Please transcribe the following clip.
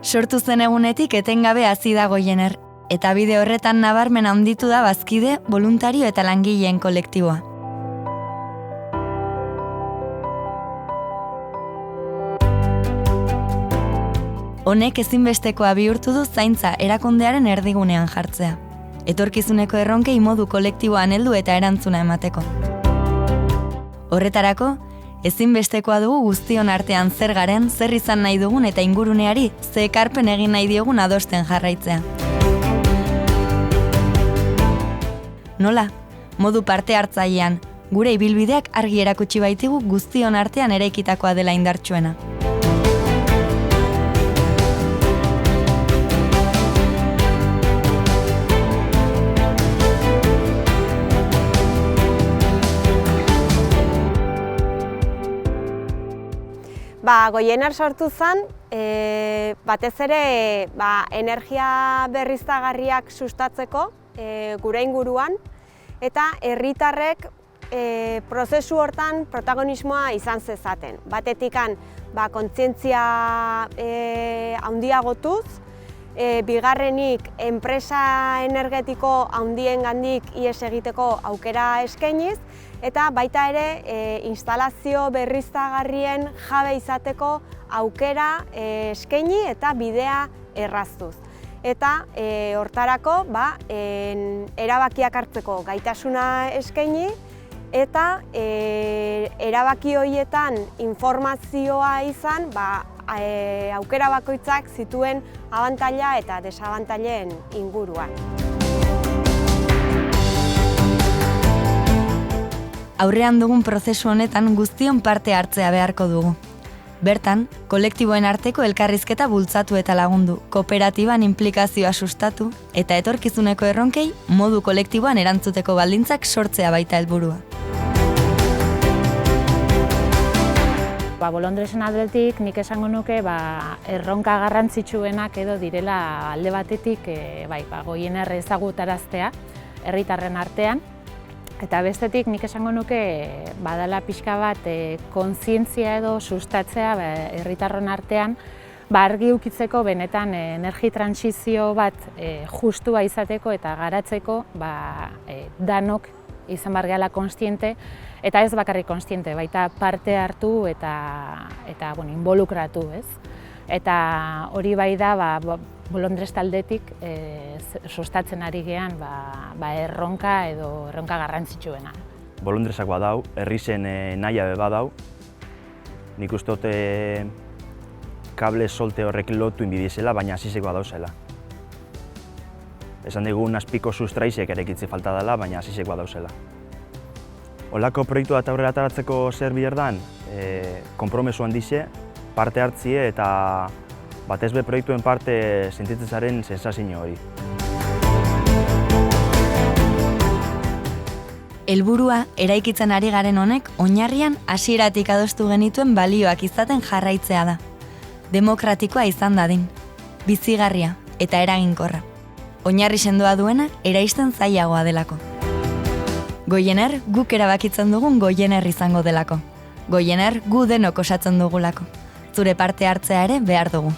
Sortu zen egunetik etengabe hazi da Goiener, eta bide horretan nabarmen handitu da bazkide, voluntario eta langileen kolektiboa. Honek ezinbestekoa bihurtu du zaintza erakundearen erdigunean jartzea. Etorkizuneko erronkei modu kolektiboan heldu eta erantzuna emateko. Horretarako, ezinbestekoa dugu guztion artean zer garen, zer izan nahi dugun eta inguruneari ze ekarpen egin nahi diogun adosten jarraitzea. Nola? Modu parte hartzailean, gure ibilbideak argi erakutsi baitigu guztion artean eraikitakoa dela indartsuena. Goiener sortu zen, batez ere energia berriztagarriak sustatzeko gure inguruan, eta herritarrek prozesu hortan protagonismoa izan zezaten. Batetikan kontzientzia handiagotuz, bigarrenik enpresa energetiko handiengandik ihes egiteko aukera eskainiz, eta baita ere instalazio berriztagarrien jabe izateko aukera eskaini eta bidea erraztuz. Eta hortarako erabakiak hartzeko gaitasuna eskaini eta erabaki horietan informazioa izan aukera bakoitzak zituen abantaila eta desabantailen inguruan. Aurrean dugun prozesu honetan guztion parte hartzea beharko dugu. Bertan, kolektiboen arteko elkarrizketa bultzatu eta lagundu, kooperatiban inplikazioa sustatu eta etorkizuneko erronkei modu kolektiboan erantzuteko baldintzak sortzea baita helburua. Bolondresen aldetik nik esango nuke erronka garrantzitsuenak edo direla alde batetik Goiener ezagutaraztea herritarren artean. Eta bestetik nik esango nuke badala pixka bat kontzientzia edo sustatzea herritarron artean argi ukitzeko benetan energi trantsizio bat justua izateko eta garatzeko danok izan behar gehala kontziente eta ez bakarrik kontziente, baita parte hartu eta involukratu, ez? Eta hori bai da Bolondres taldetik sustatzen ari gean erronka edo erronka garrantzitsuena. Bolondresak badau, herrizen nahia badau. Nik uste dut kable solte horrek lotu inbidizela, baina azizek badauzela. Esan digun azpiko sustraizek erekitzi falta dela, baina azizek badauzela. Olako proiektu bat aurrera ataratzeko zer biherdan, konpromesu handize, parte hartzie eta batez be proiektuen parte sentitzen zaren sensazio hori. Helburua eraikitzen ari garen honek oinarrian hasieratik adostu genituen balioak izaten jarraitzea da. Demokratikoa izan dadin, bizigarria eta eraginkorra. Oinarri sendoa duena eraisten zailagoa delako. Goiener guk erabakitzen dugun Goiener izango delako. Goiener gu denok osatzen dugulako. Zure parte hartzea ere behar dugu.